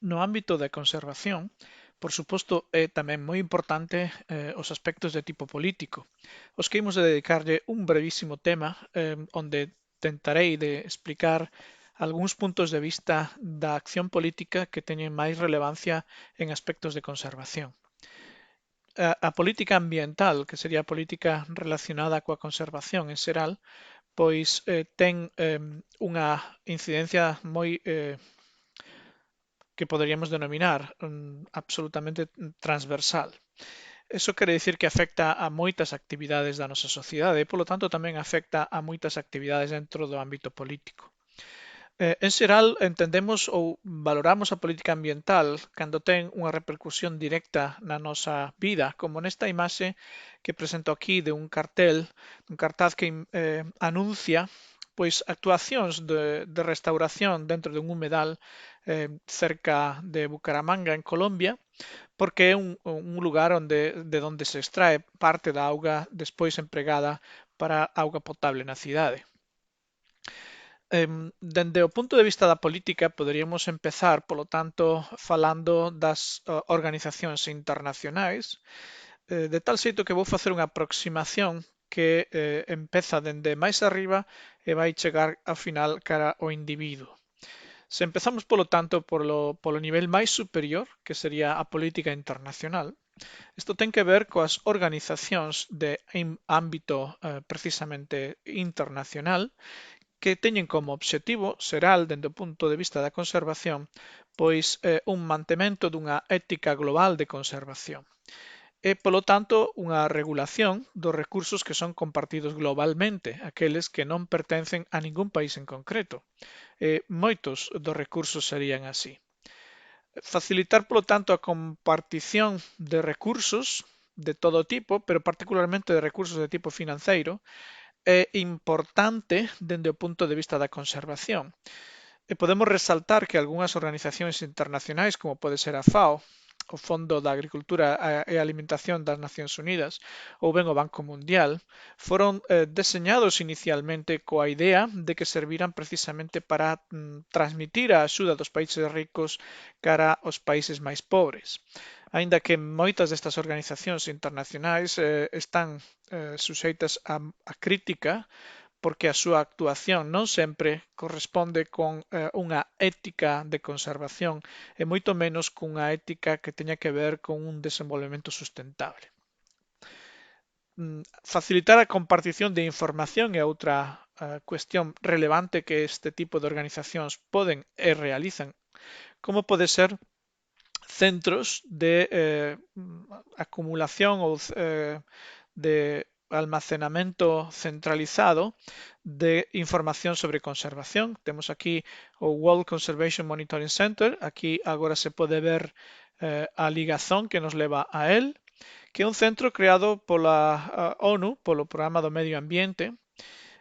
No ámbito da conservación, por suposto, é tamén moi importante os aspectos de tipo político. Os que imos de dedicarlle un brevísimo tema onde tentarei de explicar algúns puntos de vista da acción política que teñen máis relevancia en aspectos de conservación. A política ambiental, que sería a política relacionada coa conservación en xeral, pois ten unha incidencia moi que poderíamos denominar absolutamente transversal. Eso quere dicir que afecta a moitas actividades da nosa sociedade e, polo tanto, tamén afecta a moitas actividades dentro do ámbito político. En xeral, entendemos ou valoramos a política ambiental cando ten unha repercusión directa na nosa vida, como nesta imaxe que presento aquí de un cartel, un cartaz que anuncia pois actuacións de restauración dentro dun humedal cerca de Bucaramanga, en Colombia, porque é un lugar de onde se extrae parte da auga despois empregada para auga potable na cidade. Dende o punto de vista da política, poderíamos empezar, polo tanto, falando das organizacións internacionais, de tal xeito que vou facer unha aproximación que empeza dende máis arriba e vai chegar ao final cara ao individuo. Se empezamos, polo tanto, polo nivel máis superior, que sería a política internacional, isto ten que ver coas organizacións de ámbito precisamente internacional que teñen como obxectivo xeral, dende o punto de vista da conservación, pois un mantemento dunha ética global de conservación e, polo tanto, unha regulación dos recursos que son compartidos globalmente, aqueles que non pertencen a ningún país en concreto. Moitos dos recursos serían así. Facilitar, polo tanto, a compartición de recursos de todo tipo, pero particularmente de recursos de tipo financeiro, é importante dende o punto de vista da conservación. E podemos resaltar que algunhas organizacións internacionais, como pode ser a FAO, o Fondo da Agricultura e Alimentación das Nacións Unidas, ou ben o Banco Mundial, foron deseñados inicialmente coa idea de que serviran precisamente para transmitir a axuda dos países ricos cara aos países máis pobres. Aínda que moitas destas organizacións internacionais están suxeitas a crítica porque a súa actuación non sempre corresponde con unha ética de conservación e moito menos cunha ética que teña que ver con un desenvolvemento sustentable. Facilitar a compartición de información é outra cuestión relevante que este tipo de organizacións poden e realizan, como pode ser centros de acumulación ou de almacenamento centralizado de información sobre conservación. Temos aquí o World Conservation Monitoring Center, aquí agora se pode ver a ligazón que nos leva a él, que é un centro creado pola ONU, polo Programa do Medio Ambiente,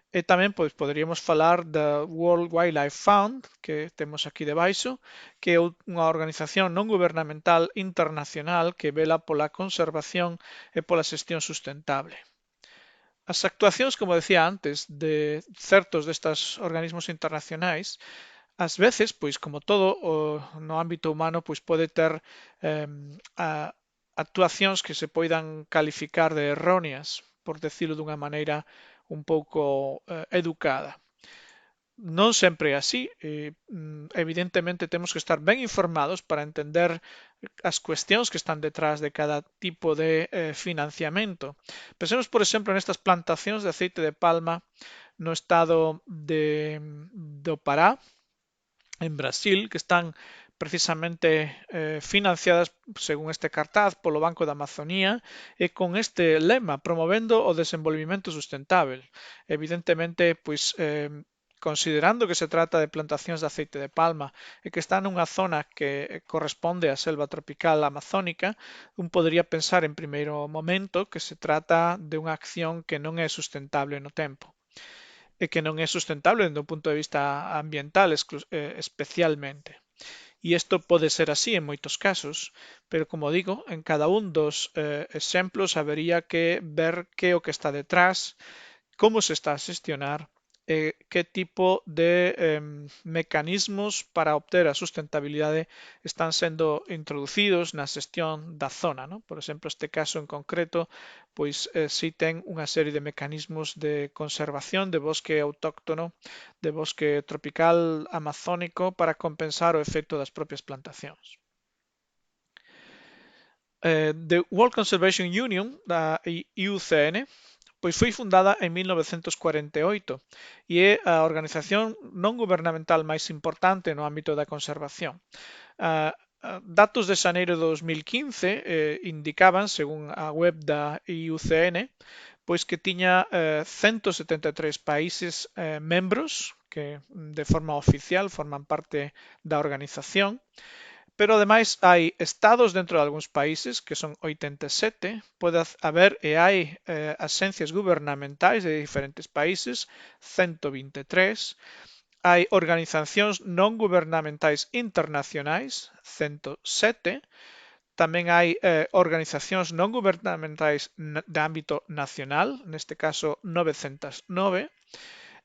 e tamén pois poderíamos falar da World Wildlife Fund, que temos aquí debaixo, que é unha organización non gubernamental internacional que vela pola conservación e pola xestión sustentable. As actuacións, como decía antes, de certos destes organismos internacionais, ás veces, pois como todo no ámbito humano, pois pode ter actuacións que se poidan calificar de erróneas, por decirlo dunha maneira un pouco educada. Non sempre é así. Evidentemente temos que estar ben informados para entender as cuestións que están detrás de cada tipo de financiamento. Pensemos, por exemplo, nestas plantacións de aceite de palma no estado do Pará, en Brasil, que están precisamente financiadas, según este cartaz, polo Banco da Amazonía e con este lema, promovendo o desenvolvimento sustentável. Evidentemente, pois considerando que se trata de plantacións de aceite de palma e que está nunha zona que corresponde á selva tropical amazónica, un podería pensar en primeiro momento que se trata de unha acción que non é sustentable no tempo e que non é sustentable desde o punto de vista ambiental especialmente. E isto pode ser así en moitos casos, pero como digo, en cada un dos exemplos habería que ver que é o que está detrás, como se está a xestionar que tipo de mecanismos para obter a sustentabilidade están sendo introducidos na xestión da zona, ¿no? Por exemplo, este caso en concreto, pois si ten unha serie de mecanismos de conservación de bosque autóctono, de bosque tropical amazónico para compensar o efecto das propias plantacións. The World Conservation Union, da IUCN, pois foi fundada en 1948 e é a organización non gubernamental máis importante no ámbito da conservación. Datos de xaneiro de 2015 indicaban, según a web da IUCN, pois que tiña 173 países membros que de forma oficial forman parte da organización. Pero ademais hai estados dentro de algúns países, que son 87, pode haber e hai axencias gubernamentais de diferentes países, 123, hai organizacións non gubernamentais internacionais, 107, tamén hai organizacións non gubernamentais de ámbito nacional, neste caso 909,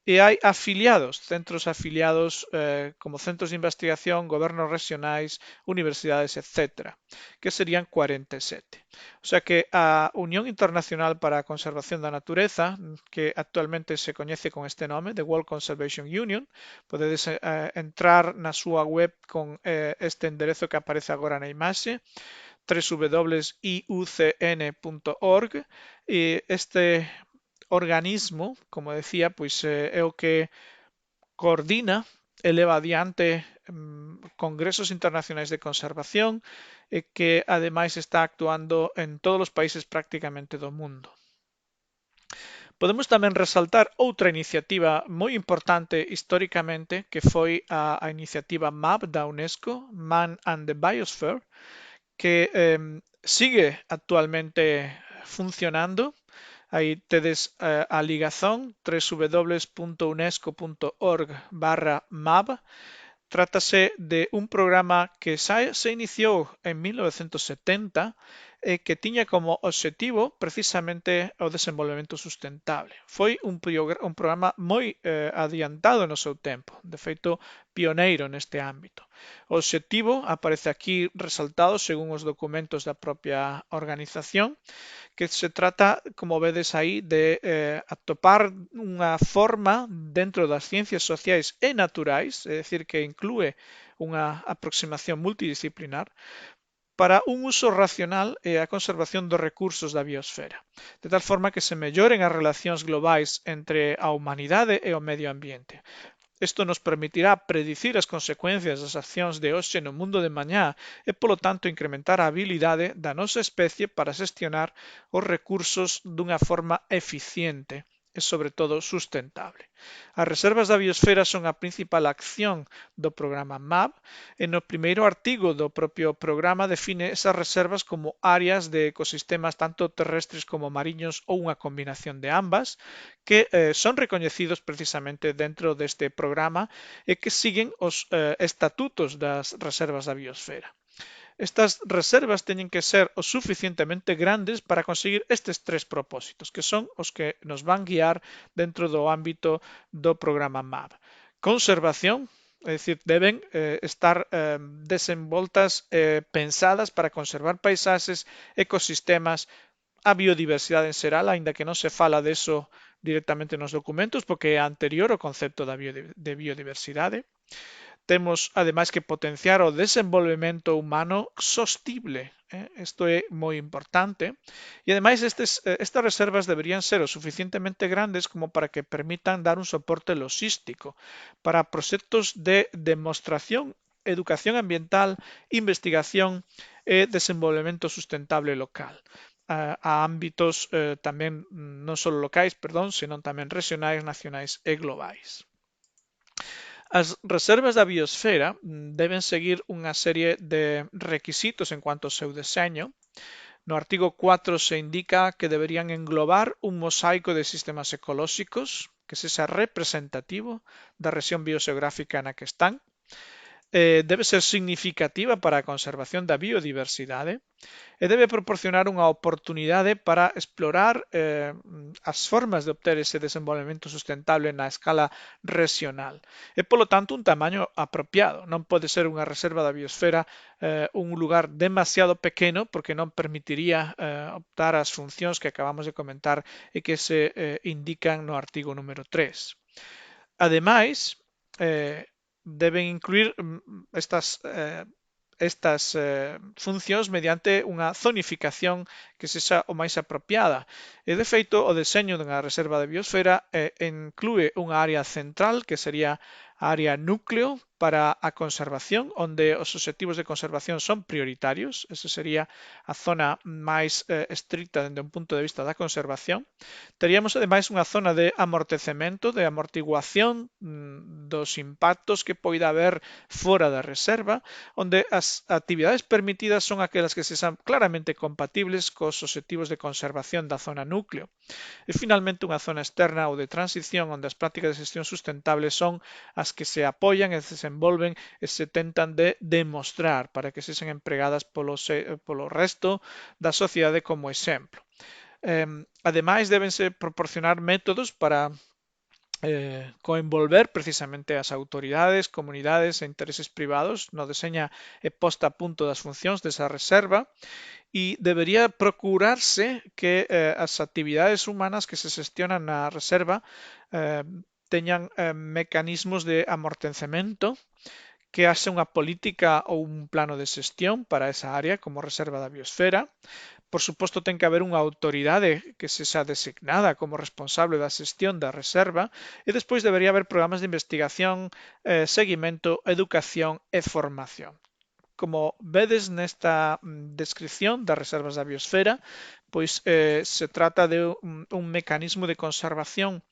e hai afiliados, centros afiliados como centros de investigación, gobernos regionais, universidades, etc., que serían 47. O sea que a Unión Internacional para a Conservación da Natureza, que actualmente se coñece con este nome, The World Conservation Union, podedes entrar na súa web con este enderezo que aparece agora na imaxe, www.iucn.org, e este organismo, como decía, pois é o que coordina e leva adiante congresos internacionais de conservación e que ademais está actuando en todos os países prácticamente do mundo. Podemos tamén resaltar outra iniciativa moi importante históricamente que foi a iniciativa MAB da UNESCO, Man and the Biosphere, que sigue actualmente funcionando. Aí tedes a ligazón www.unesco.org/mab. Trátase de un programa que xa se iniciou en 1970 e que tiña como obxectivo precisamente o desenvolvemento sustentable. Foi un programa moi adiantado no seu tempo, de feito pioneiro neste ámbito. O obxectivo aparece aquí resaltado según os documentos da propia organización, que se trata, como vedes aí, de atopar unha forma dentro das ciencias sociais e naturais, é dicir, que inclúe unha aproximación multidisciplinar, para un uso racional e a conservación dos recursos da biosfera, de tal forma que se melloren as relacións globais entre a humanidade e o medio ambiente. Isto nos permitirá predicir as consecuencias das accións de hoxe no mundo de mañá e, polo tanto, incrementar a habilidade da nosa especie para xestionar os recursos dunha forma eficiente e, sobre todo, sustentable. As reservas da biosfera son a principal acción do programa MAB e no primeiro artigo do propio programa define esas reservas como áreas de ecosistemas tanto terrestres como mariños ou unha combinación de ambas, que son recoñecidos precisamente dentro deste programa e que siguen os estatutos das reservas da biosfera. Estas reservas teñen que ser o suficientemente grandes para conseguir estes tres propósitos, que son os que nos van guiar dentro do ámbito do programa MAB. Conservación, é dicir, deben estar desenvoltas, pensadas para conservar paisaxes, ecosistemas, a biodiversidade en xeral, aínda que non se fala deso directamente nos documentos, porque é anterior ao concepto de biodiversidade. Temos, ademais, que potenciar o desenvolvemento humano sostible. Isto é moi importante. E, ademais, estas reservas deberían ser o suficientemente grandes como para que permitan dar un soporte logístico para proxectos de demostración, educación ambiental, investigación e desenvolvemento sustentable local a ámbitos tamén non só locais, perdón, senón tamén regionais, nacionais e globais. As reservas da biosfera deben seguir unha serie de requisitos en cuanto ao seu deseño. No artigo 4 se indica que deberían englobar un mosaico de sistemas ecolóxicos que sexa representativo da rexión bioxeográfica na que están. debe ser significativa para a conservación da biodiversidade e debe proporcionar unha oportunidade para explorar as formas de obter ese desenvolvemento sustentable na escala regional. E, polo tanto, un tamaño apropiado. Non pode ser unha reserva da biosfera un lugar demasiado pequeno porque non permitiría optar ás funcións que acabamos de comentar e que se indican no artigo número 3. Ademais, deben incluir estas funcións mediante unha zonificación que sexa o máis apropiada. E, de feito, o deseño dunha reserva de biosfera inclúe unha área central que sería a área núcleo para a conservación, onde os obxectivos de conservación son prioritarios. Esa sería a zona máis estricta dende un punto de vista da conservación. Teríamos, ademais, unha zona de amortecemento, de amortiguación dos impactos que poida haber fora da reserva, onde as actividades permitidas son aquelas que sexan claramente compatibles cos obxectivos de conservación da zona núcleo. E, finalmente, unha zona externa ou de transición onde as prácticas de xestión sustentable son as que se apoian e se desenvolven e se tentan de demostrar para que sexan empregadas polo resto da sociedade como exemplo. Ademais, débense proporcionar métodos para coenvolver precisamente as autoridades, comunidades e intereses privados no deseña e posta a punto das funcións desa reserva e debería procurarse que as actividades humanas que se xestionan na reserva teñan mecanismos de amortecemento, que haxa unha política ou un plano de xestión para esa área como reserva da biosfera. Por suposto, ten que haber unha autoridade que sexa designada como responsable da xestión da reserva e despois debería haber programas de investigación, seguimento, educación e formación. Como vedes nesta descripción das reservas da biosfera, pois se trata de un mecanismo de conservación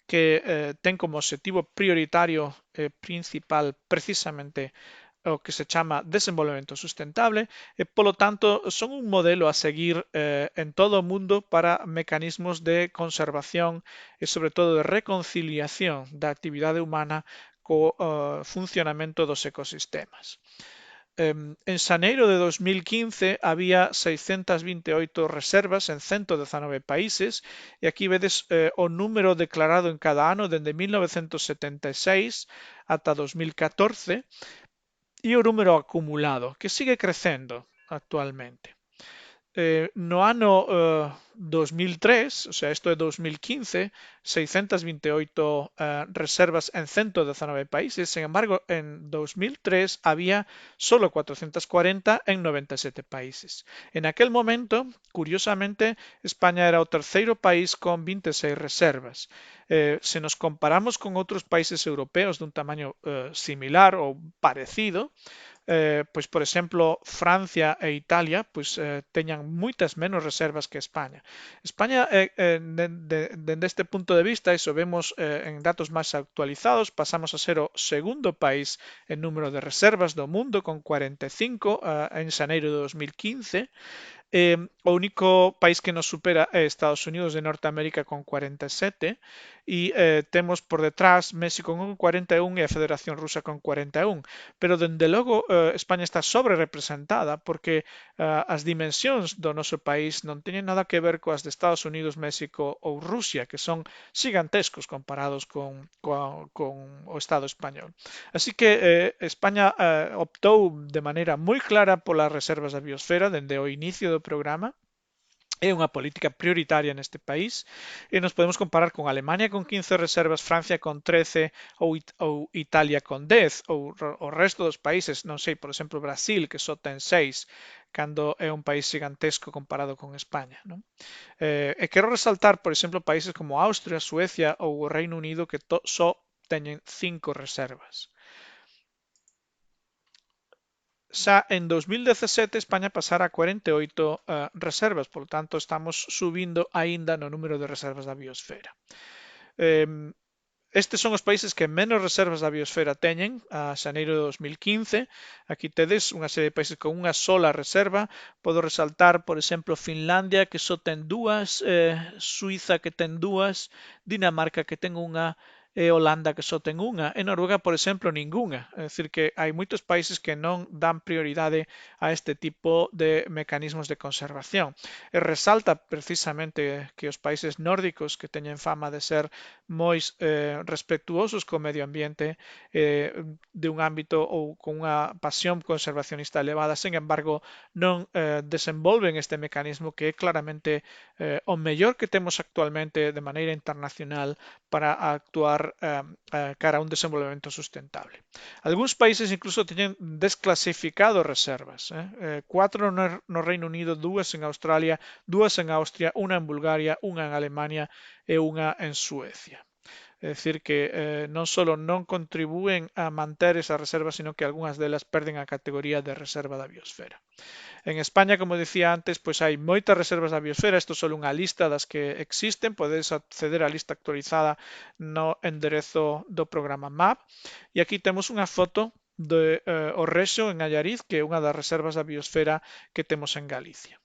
que ten como objetivo prioritario e principal precisamente o que se chama desenvolvemento sustentable e, polo tanto, son un modelo a seguir en todo o mundo para mecanismos de conservación e, sobre todo, de reconciliación da actividade humana co funcionamento dos ecosistemas. En xaneiro de 2015 había 628 reservas en 119 países e aquí vedes o número declarado en cada ano dende 1976 ata 2014 e o número acumulado, que sigue crecendo actualmente. No ano 2003, o sea, isto é 2015, 628 reservas en 119 países. Sin embargo, en 2003 había solo 440 en 97 países. En aquel momento, curiosamente, España era o terceiro país con 26 reservas. Se nos comparamos con outros países europeos dun tamaño similar ou parecido, pois, por exemplo, Francia e Italia pois, teñan moitas menos reservas que España. España, dende este punto de vista, iso vemos en datos máis actualizados, pasamos a ser o segundo país en número de reservas do mundo, con 45 en xaneiro de 2015. O único país que nos supera é Estados Unidos de Norteamérica con 47 e temos por detrás México con 41 e a Federación Rusa con 41. Pero, dende logo, España está sobre representada porque as dimensións do noso país non teñen nada que ver coas de Estados Unidos, México ou Rusia, que son xigantescos comparados con o Estado español. Así que España optou de maneira moi clara polas reservas da biosfera dende o inicio do programa. É unha política prioritaria neste país e nos podemos comparar con Alemania con 15 reservas, Francia con 13 ou Italia con 10 ou o resto dos países, non sei, por exemplo, Brasil, que só ten 6, cando é un país gigantesco comparado con España. Non? E quero resaltar, por exemplo, países como Austria, Suecia ou o Reino Unido que só teñen 5 reservas. Xa en 2017 España pasara a 48 reservas, polo tanto estamos subindo aínda no número de reservas da biosfera. Estes son os países que menos reservas da biosfera teñen a xaneiro de 2015. Aquí tedes unha serie de países con unha sola reserva. Podo resaltar, por exemplo, Finlandia, que só ten 2, Suiza, que ten 2, Dinamarca, que ten 1, e Holanda que só ten unha, e Noruega, por exemplo, ningunha. É dicir, que hai moitos países que non dan prioridade a este tipo de mecanismos de conservación. E resalta precisamente que os países nórdicos, que teñen fama de ser moi respetuosos co medio ambiente, de un ámbito ou con unha pasión conservacionista elevada, sen embargo, non desenvolven este mecanismo que é claramente o mellor que temos actualmente de maneira internacional para actuar cara a un desenvolvemento sustentable. Algúns países incluso teñen desclasificado reservas. Cuatro no Reino Unido, dúas en Australia, dúas en Austria, unha en Bulgaria, unha en Alemania e unha en Suecia. É dicir, que non só non contribúen a manter esa reserva, sino que algunhas delas perden a categoría de reserva da biosfera. En España, como dicía antes, pois hai moitas reservas da biosfera, isto é só unha lista das que existen, podedes acceder á lista actualizada no enderezo do programa MAP, e aquí temos unha foto de o Rexo en Allariz, que é unha das reservas da biosfera que temos en Galicia.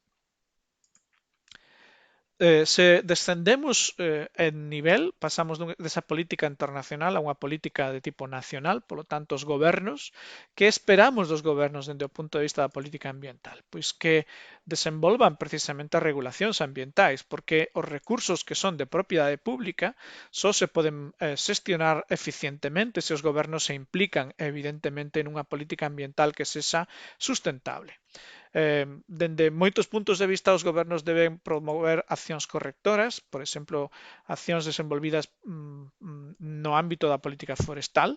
Se descendemos en nivel, pasamos desa política internacional a unha política de tipo nacional, polo tanto, os gobernos, que esperamos dos gobernos dende o punto de vista da política ambiental? Pois que desenvolvan precisamente as regulacións ambientais, porque os recursos que son de propiedade pública só se poden xestionar eficientemente se os gobernos se implican evidentemente nunha política ambiental que sexa sustentable. Dende moitos puntos de vista, os gobernos deben promover accións correctoras, por exemplo, accións desenvolvidas no ámbito da política forestal,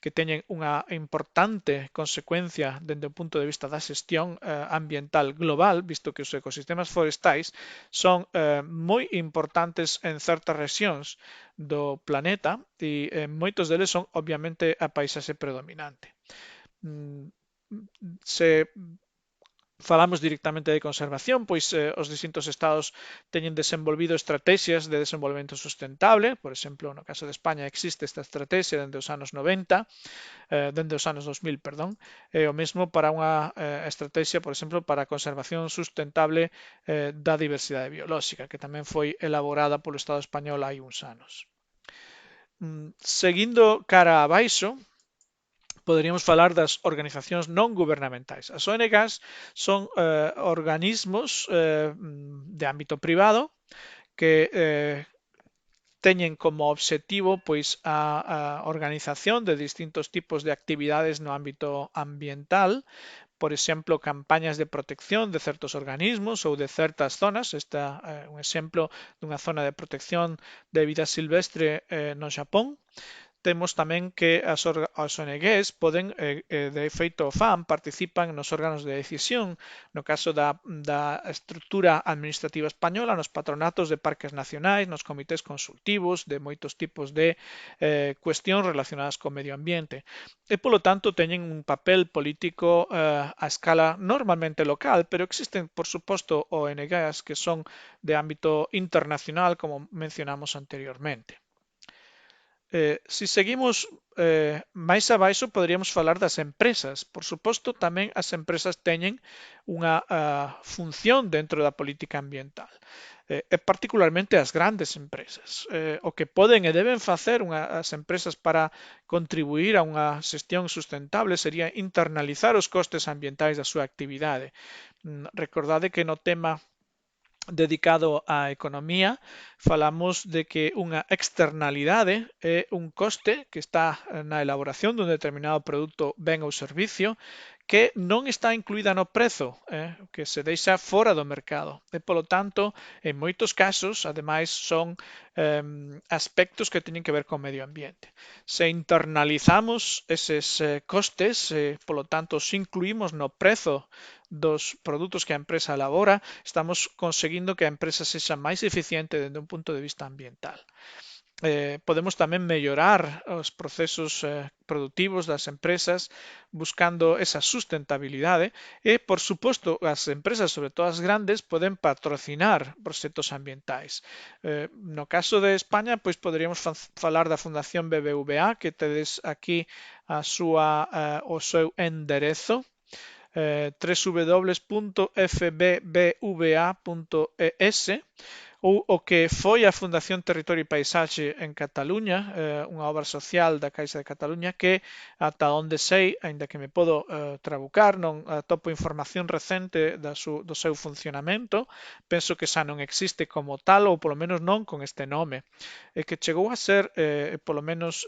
que teñen unha importante consecuencia dende o punto de vista da xestión ambiental global, visto que os ecosistemas forestais son moi importantes en certas rexións do planeta e moitos deles son obviamente a paisaxe predominante. Se falamos directamente de conservación, pois os distintos estados teñen desenvolvido estrategias de desenvolvemento sustentable. Por exemplo, no caso de España existe esta estrategia dende os anos 90, dende os anos 2000, perdón, e o mesmo para unha estrategia, por exemplo, para a conservación sustentable da diversidade biolóxica, que tamén foi elaborada polo Estado español hai uns anos. Seguindo cara abaixo, poderíamos falar das organizacións non gubernamentais. As ONGs son organismos de ámbito privado que teñen como obxectivo pois a organización de distintos tipos de actividades no ámbito ambiental, por exemplo, campañas de protección de certos organismos ou de certas zonas. Este é un exemplo dunha zona de protección de vida silvestre no Xapón. Temos tamén que as ONGs poden, de feito o fan, participan nos órganos de decisión, no caso da estrutura administrativa española, nos patronatos de parques nacionais, nos comités consultivos, de moitos tipos de cuestións relacionadas co medio ambiente. E, polo tanto, teñen un papel político a escala normalmente local, pero existen, por suposto, ONGs que son de ámbito internacional, como mencionamos anteriormente. Se seguimos máis abaixo, poderíamos falar das empresas. Por suposto, tamén as empresas teñen unha función dentro da política ambiental. E particularmente as grandes empresas. O que poden e deben facer as empresas para contribuir a unha xestión sustentable sería internalizar os costes ambientais da súa actividade. Recordade que no tema dedicado á economía, falamos de que unha externalidade é un coste que está na elaboración dun determinado produto, ben ou servicio, que non está incluída no prezo, que se deixa fora do mercado. E, polo tanto, en moitos casos, ademais, son aspectos que teñen que ver co medio ambiente. Se internalizamos eses costes, polo tanto, se incluímos no prezo dos produtos que a empresa elabora, estamos conseguindo que a empresa sexa máis eficiente dende un punto de vista ambiental. Podemos tamén mellorar os procesos productivos das empresas buscando esa sustentabilidade e, por suposto, as empresas, sobre todo as grandes, poden patrocinar proxectos ambientais. No caso de España, pois poderíamos falar da Fundación BBVA, que tedes aquí o seu enderezo, www.fbbva.es, O que foi a Fundación Territorio e Paisaxe en Cataluña, unha obra social da Caixa de Cataluña que, ata onde sei, aínda que me podo trabucar, non atopo información recente do seu funcionamento, penso que xa non existe como tal, ou polo menos non con este nome, e que chegou a ser, polo menos,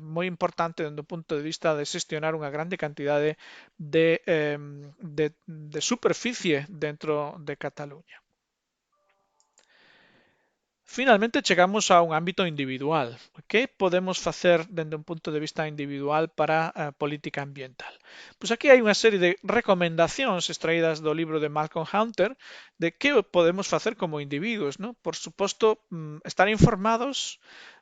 moi importante dende o punto de vista de xestionar unha grande cantidade de superficie dentro de Cataluña. Finalmente chegamos a un ámbito individual. Que podemos facer dende un punto de vista individual para a política ambiental? Pois aquí hai unha serie de recomendacións extraídas do libro de Malcolm Hunter de que podemos facer como individuos, ¿no? Por suposto, estar informados,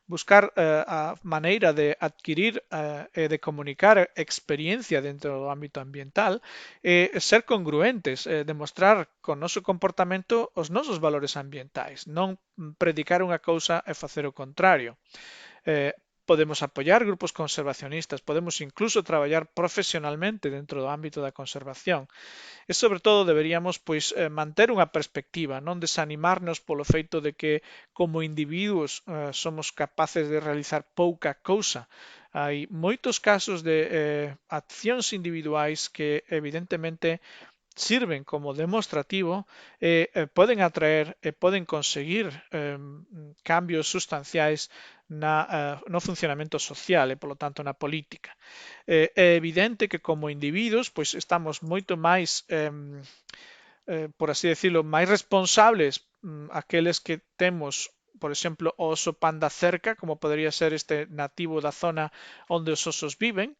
buscar a maneira de adquirir e de comunicar experiencia dentro do ámbito ambiental, ser congruentes, demostrar con noso comportamento os nosos valores ambientais, non predicar unha cousa e facer o contrario. Podemos apoiar grupos conservacionistas, podemos incluso traballar profesionalmente dentro do ámbito da conservación. E sobre todo deberíamos pois manter unha perspectiva, non desanimarnos polo feito de que como individuos somos capaces de realizar pouca cousa. Hai moitos casos de accións individuais que evidentemente sirven como demostrativo poden atraer e poden conseguir cambios sustanciais no funcionamento social e, polo tanto, na política. É evidente que como individuos pois estamos moito máis por así decirlo, máis responsables aqueles que temos, por exemplo, o oso panda cerca, como podría ser este nativo da zona onde os osos viven,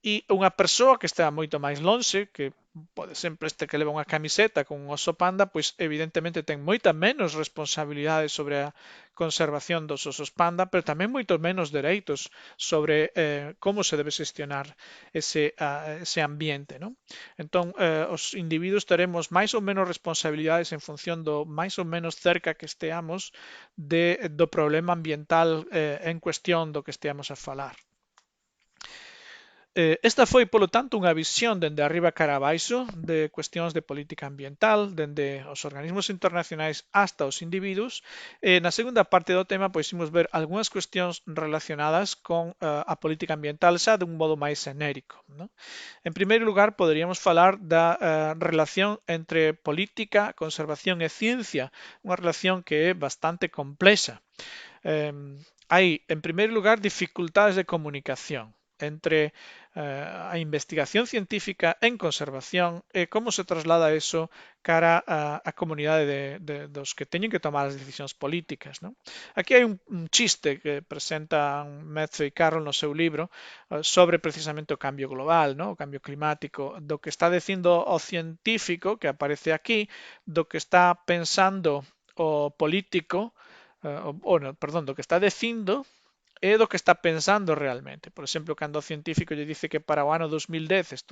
e unha persoa que está moito máis lonxe, que pode sempre este que leva unha camiseta con un oso panda, pois evidentemente ten moita menos responsabilidade sobre a conservación dos osos panda, pero tamén moito menos dereitos sobre como se debe xestionar ese ambiente, non? Entón, os individuos teremos máis ou menos responsabilidades en función do máis ou menos cerca que esteamos do problema ambiental en cuestión do que esteamos a falar. Esta foi, polo tanto, unha visión dende arriba cara abaixo de cuestións de política ambiental, dende os organismos internacionais hasta os individuos. Na segunda parte do tema, pois, imos ver algunhas cuestións relacionadas con a política ambiental xa dun modo máis xenérico, non? En primeiro lugar, poderíamos falar da relación entre política, conservación e ciencia, unha relación que é bastante complexa. Hai, en primeiro lugar, dificultades de comunicación entre a investigación científica en conservación e como se traslada eso cara a comunidade dos que teñen que tomar as decisións políticas, non? Aquí hai un chiste que presentan Metzo e Carroll no seu libro sobre precisamente o cambio global, non? O cambio climático, do que está dicindo o científico que aparece aquí, do que está pensando o político, perdón, do que está dicindo é do que está pensando realmente. Por exemplo, cando o científico lle dice que para o ano 2010,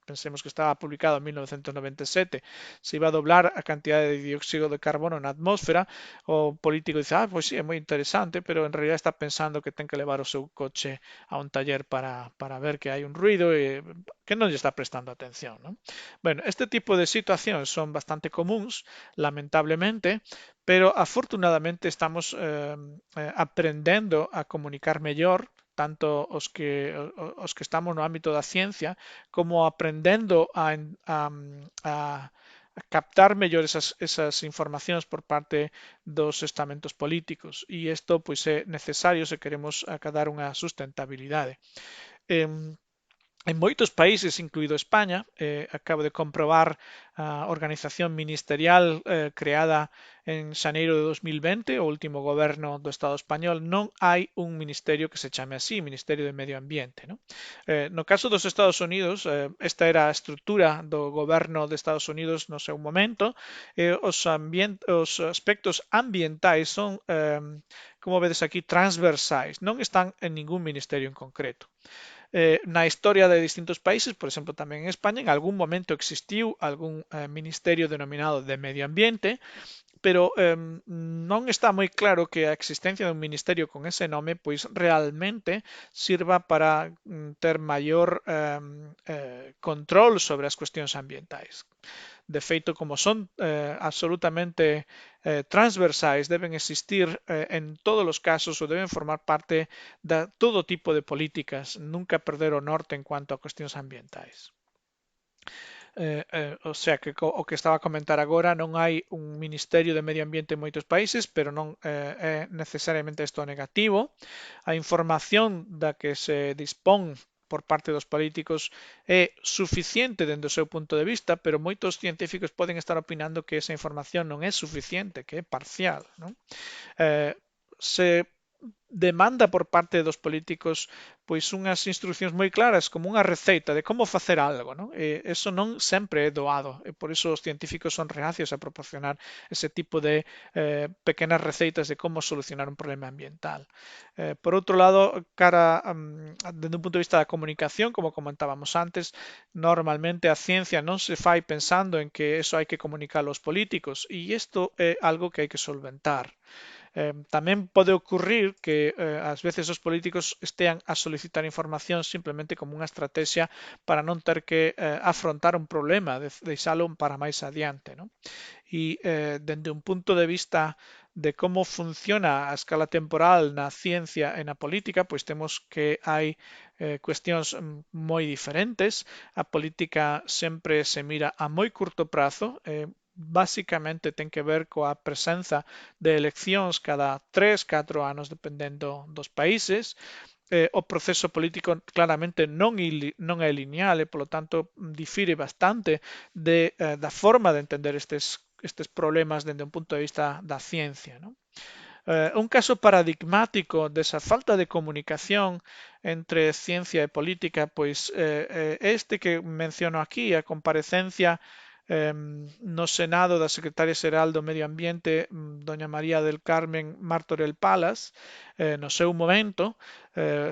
pensemos que estaba publicado en 1997, se iba a doblar a cantidade de dióxido de carbono na atmósfera, o político dice, pois sí, é moi interesante, pero en realidad está pensando que ten que levar o seu coche a un taller para ver que hai un ruido e que non lle está prestando atención, non? Bueno, este tipo de situacións son bastante comuns, lamentablemente, pero afortunadamente estamos aprendendo a comunicar mellor tanto os que estamos no ámbito da ciencia como aprendendo a captar mellor esas informacións por parte dos estamentos políticos e isto pois é necesario se queremos acadar unha sustentabilidade. En moitos países, incluído España, acabo de comprobar a organización ministerial creada en xaneiro de 2020, o último goberno do Estado español, non hai un ministerio que se chame así, Ministerio de Medio Ambiente, non? No caso dos Estados Unidos, esta era a estrutura do goberno de Estados Unidos no seu momento, os aspectos ambientais son, como vedes aquí, transversais, non están en ningún ministerio en concreto. Na historia de distintos países, por exemplo, tamén en España, en algún momento existiu algún ministerio denominado de medio ambiente, pero non está moi claro que a existencia dun ministerio con ese nome pois realmente sirva para ter maior control sobre as cuestións ambientais. De feito, como son absolutamente transversais, deben existir en todos os casos ou deben formar parte de todo tipo de políticas, nunca perder o norte en cuanto a cuestións ambientais. O sea que o que estaba a comentar agora, non hai un Ministerio de Medio Ambiente en moitos países, pero non é necesariamente isto negativo. A información da que se dispón por parte dos políticos é suficiente dende o seu punto de vista, pero moitos científicos poden estar opinando que esa información non é suficiente, que é parcial, non? Se demanda por parte dos políticos pois unhas instruccións moi claras como unha receita de como facer algo, non? E eso non sempre é doado e por iso os científicos son reacios a proporcionar ese tipo de pequenas receitas de como solucionar un problema ambiental. Por outro lado, desde un punto de vista da comunicación, como comentábamos antes, normalmente a ciencia non se fai pensando en que eso hai que comunicar aos políticos e isto é algo que hai que solventar. Tamén pode ocurrir que ás veces os políticos estean a solicitar información simplemente como unha estrategia para non ter que afrontar un problema, deixalo para máis adiante, non? E dende un punto de vista de como funciona a escala temporal na ciencia e na política, pois temos que hai cuestións moi diferentes. A política sempre se mira a moi curto prazo, basicamente ten que ver coa presenza de eleccións cada 3, 4 anos, dependendo dos países. O proceso político claramente non é lineal e, polo tanto, difire bastante da forma de entender estes problemas dende un punto de vista da ciencia, non? Un caso paradigmático desa falta de comunicación entre ciencia e política, pois este que menciono aquí, a comparecencia no Senado da Secretaria Xeral do Medio Ambiente, doña María del Carmen Martorell Palas, no seu momento,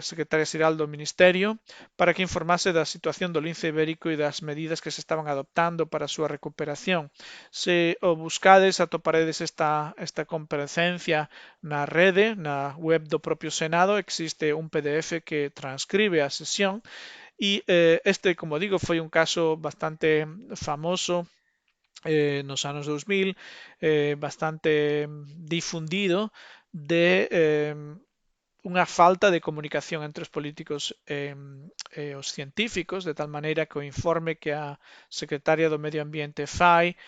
Secretaria Xeral do Ministerio, para que informase da situación do lince ibérico e das medidas que se estaban adoptando para a súa recuperación. Se o buscades, atoparedes esta comparecencia na rede, na web do propio Senado, existe un PDF que transcribe a sesión e este, como digo, foi un caso bastante famoso nos anos 2000, bastante difundido de unha falta de comunicación entre os políticos e os científicos, de tal maneira que o informe que a Secretaria do Medio Ambiente fai,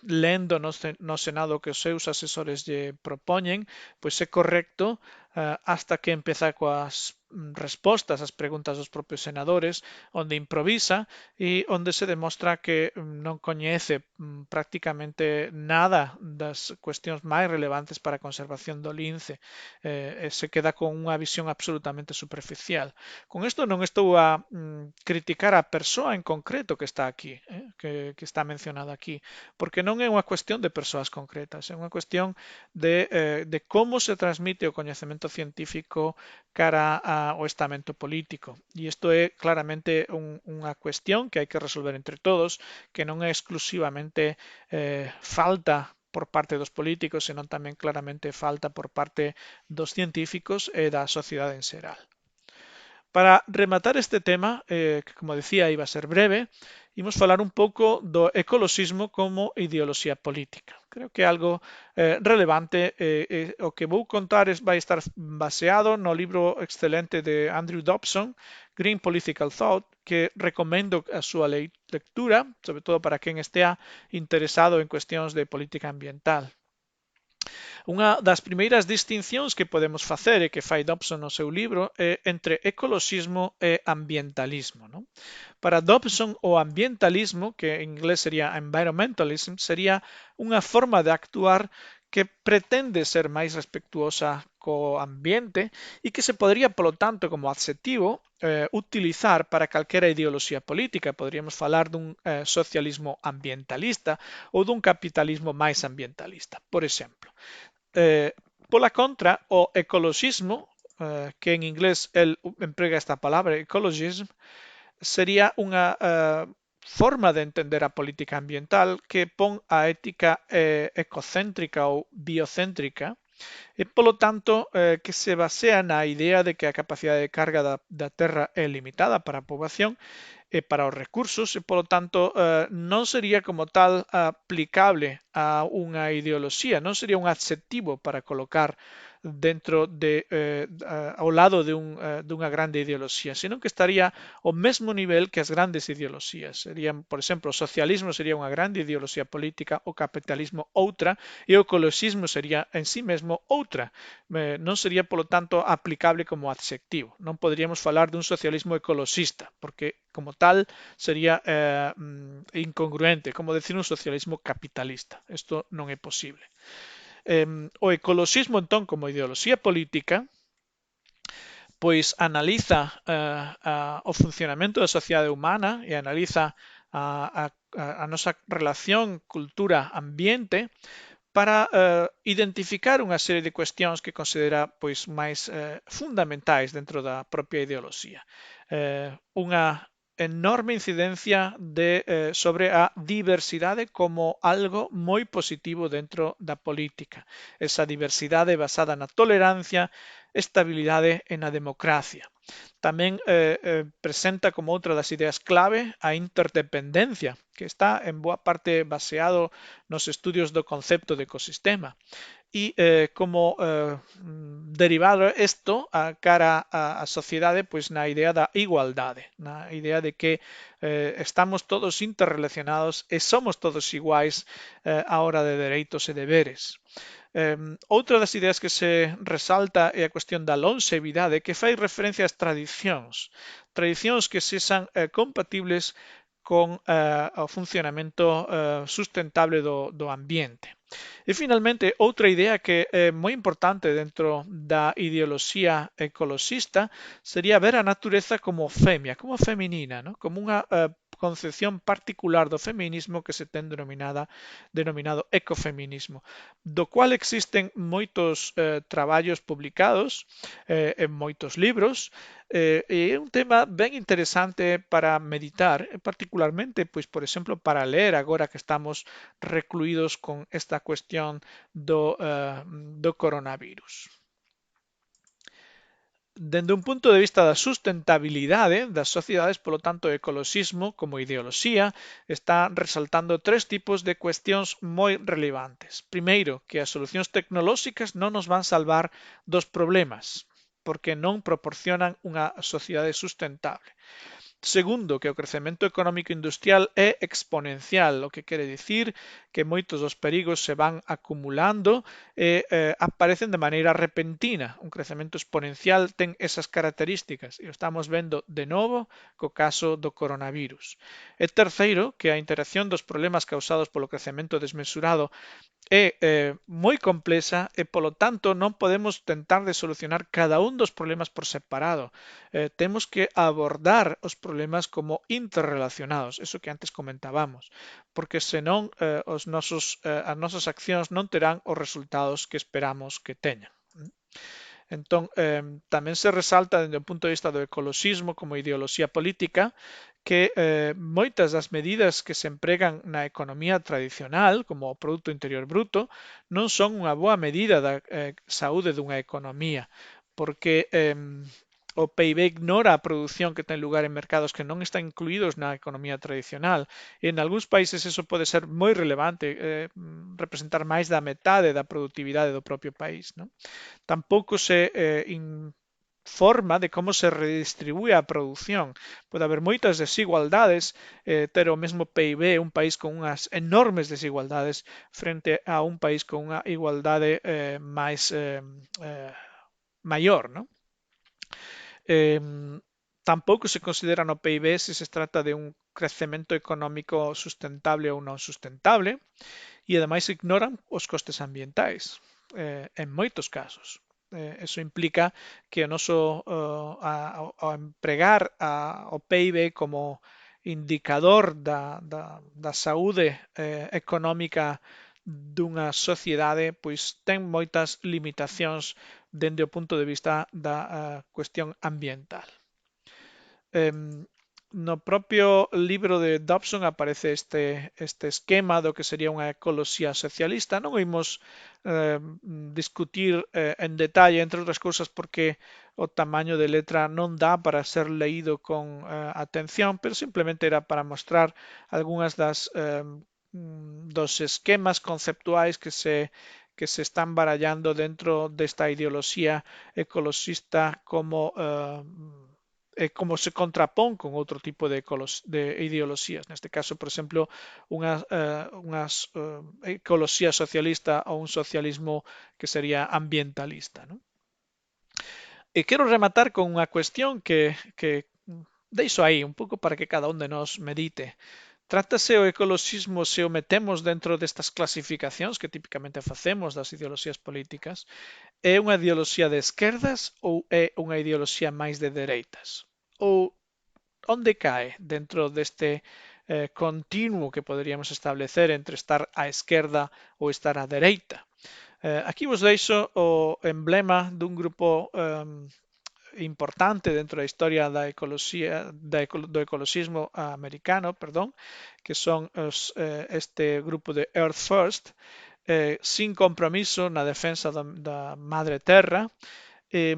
lendo no Senado que os seus asesores lle propoñen, pois é correcto hasta que empeza coas respostas ás preguntas dos propios senadores, onde improvisa e onde se demostra que non coñece prácticamente nada das cuestións máis relevantes para a conservación do lince. Se queda con unha visión absolutamente superficial. Con isto non estou a criticar a persoa en concreto que está aquí, que está mencionada aquí, porque non é unha cuestión de persoas concretas, é unha cuestión de como se transmite o coñecemento científico cara ao estamento político. E isto é claramente unha cuestión que hai que resolver entre todos, que non é exclusivamente falta por parte dos políticos, senón tamén claramente falta por parte dos científicos e da sociedade en xeral. Para rematar este tema, que como decía iba a ser breve, imos falar un pouco do ecoloxismo como ideoloxía política. Creo que é algo relevante. O que vou contar vai estar baseado no libro excelente de Andrew Dobson, Green Political Thought, que recomendo a súa lectura, sobre todo para quen estea interesado en cuestións de política ambiental. Unha das primeiras distincións que podemos facer e que fai Dobson no seu libro é entre ecoloxismo e ambientalismo, non? Para Dobson, o ambientalismo, que en inglés sería environmentalism, sería unha forma de actuar que pretende ser máis respectuosa co ambiente e que se podría, polo tanto, como adxetivo, utilizar para calquera ideoloxía política. Poderíamos falar dun socialismo ambientalista ou dun capitalismo máis ambientalista, por exemplo. Pola contra, o ecoloxismo, que en inglés el emprega esta palabra, ecologism, sería unha forma de entender a política ambiental que pon a ética ecocéntrica ou biocéntrica e, polo tanto, que se basea na idea de que a capacidade de carga da Terra é limitada para a poboación para os recursos e, polo tanto, non sería como tal aplicable a unha ideoloxía, non sería un adxetivo para colocar dentro de ao lado dunha grande ideoloxía, senón que estaría ao mesmo nivel que as grandes ideoloxías. Serían, por exemplo, o socialismo sería unha grande ideoloxía política, o capitalismo outra e o ecoloxismo sería en sí mesmo outra. Non sería, polo tanto, aplicable como adxectivo. Non poderíamos falar dun socialismo ecoloxista, porque como tal sería incongruente, como decir un socialismo capitalista. Isto non é posible. O ecoloxismo, entón, como ideoloxía política, pois analiza o funcionamento da sociedade humana e analiza a nosa relación cultura-ambiente para identificar unha serie de cuestións que considera pois máis fundamentais dentro da propia ideoloxía. Unha enorme incidencia sobre a diversidade como algo moi positivo dentro da política. Esa diversidade basada na tolerancia, estabilidade e na democracia. Tamén presenta como outra das ideas clave a interdependencia, que está en boa parte baseado nos estudios do concepto de ecosistema. E como derivado isto a cara á sociedade, pois na idea da igualdade, na idea de que estamos todos interrelacionados e somos todos iguais á hora de dereitos e deberes. Outra das ideas que se resalta é a cuestión da longevidade, que fai referencia ás tradicións que sexan compatibles con o funcionamento sustentable do ambiente. E finalmente, outra idea que é moi importante dentro da ideoloxía ecoloxista sería ver a natureza como femia, como feminina, ¿no? Como unha concepción particular do feminismo que se ten denominado ecofeminismo, do cual existen moitos traballos publicados en moitos libros, e é un tema ben interesante para meditar, particularmente, pois, por exemplo, para ler agora que estamos recluídos con esta cuestión do coronavirus. Dende un punto de vista da sustentabilidade das sociedades, polo tanto, o ecoloxismo como ideoloxía está resaltando tres tipos de cuestións moi relevantes. Primeiro, que as solucións tecnolóxicas non nos van salvar dos problemas, porque non proporcionan unha sociedade sustentable. Segundo, que o crecemento económico industrial é exponencial, o que quere dicir que moitos dos perigos se van acumulando e aparecen de maneira repentina. Un crecemento exponencial ten esas características e o estamos vendo de novo co caso do coronavirus. E terceiro, que a interacción dos problemas causados polo crecemento desmesurado é moi complexa e, polo tanto, non podemos tentar de solucionar cada un dos problemas por separado. Temos que abordar os problemas como interrelacionados, eso que antes comentábamos, porque senón as nosas accións non terán os resultados que esperamos que teñan. Entón, tamén se resalta dende o punto de vista do ecoloxismo como ideoloxía política que moitas das medidas que se empregan na economía tradicional, como o Produto Interior Bruto, non son unha boa medida da saúde dunha economía, porque o PIB ignora a produción que ten lugar en mercados que non están incluídos na economía tradicional. E en algúns países eso pode ser moi relevante, representar máis da metade da productividade do propio país, non? Tampouco se informa de como se redistribúe a produción. Pode haber moitas desigualdades, ter o mesmo PIB, un país con unhas enormes desigualdades frente a un país con unha igualdade máis maior, non? Tampouco se considera no PIB se se trata de un crecemento económico sustentable ou non sustentable e ademais ignoran os costes ambientais en moitos casos. Eso implica que o noso ao empregar o PIB como indicador da saúde económica dunha sociedade, pois ten moitas limitacións dende o punto de vista da cuestión ambiental. no propio libro de Dobson aparece este esquema do que sería unha ecoloxía socialista. Non imos discutir en detalle, entre outras cousas, porque o tamaño de letra non dá para ser leído con atención, pero simplemente era para mostrar algunhas dos esquemas conceptuais que se están barallando dentro desta ideoloxía ecoloxista como se contrapón con outro tipo de ideoloxías. Neste caso, por exemplo, ecoloxía socialista ou un socialismo que sería ambientalista, ¿no? E quero rematar con unha cuestión que deixo aí un pouco para que cada un de nós medite. Trátase o ecoloxismo se o metemos dentro destas clasificacións que típicamente facemos das ideoloxías políticas, é unha ideoloxía de esquerdas ou é unha ideoloxía máis de dereitas? Ou onde cae dentro deste continuo que poderíamos establecer entre estar á esquerda ou estar á dereita? Aquí vos deixo o emblema dun grupo importante dentro da historia da ecoloxía, do ecoloxismo americano, perdón, que son este grupo de Earth First, sin compromiso na defensa da Madre Terra, eh,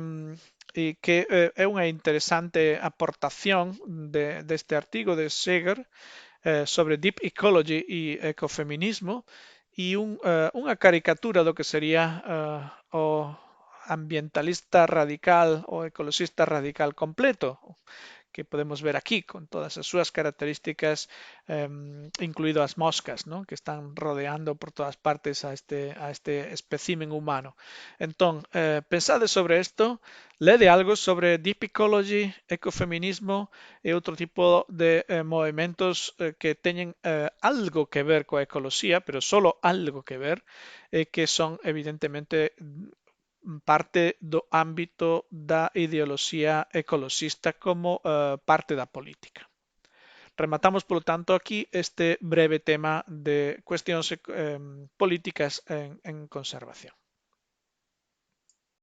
e que é unha interesante aportación deste artigo de Seeger sobre Deep Ecology e ecofeminismo e unha caricatura do que sería o ambientalista radical ou ecologista radical completo, que podemos ver aquí con todas as súas características, incluído as moscas, ¿no? Que están rodeando por todas partes a este espécimen humano. Entón, pensade sobre isto, lede algo sobre Deep Ecology, ecofeminismo e outro tipo de movimentos que teñen algo que ver coa ecoloxía, pero solo algo que ver, que son evidentemente parte do ámbito da ideoloxía ecoloxista como parte da política. Rematamos, polo tanto, aquí este breve tema de cuestións políticas en conservación.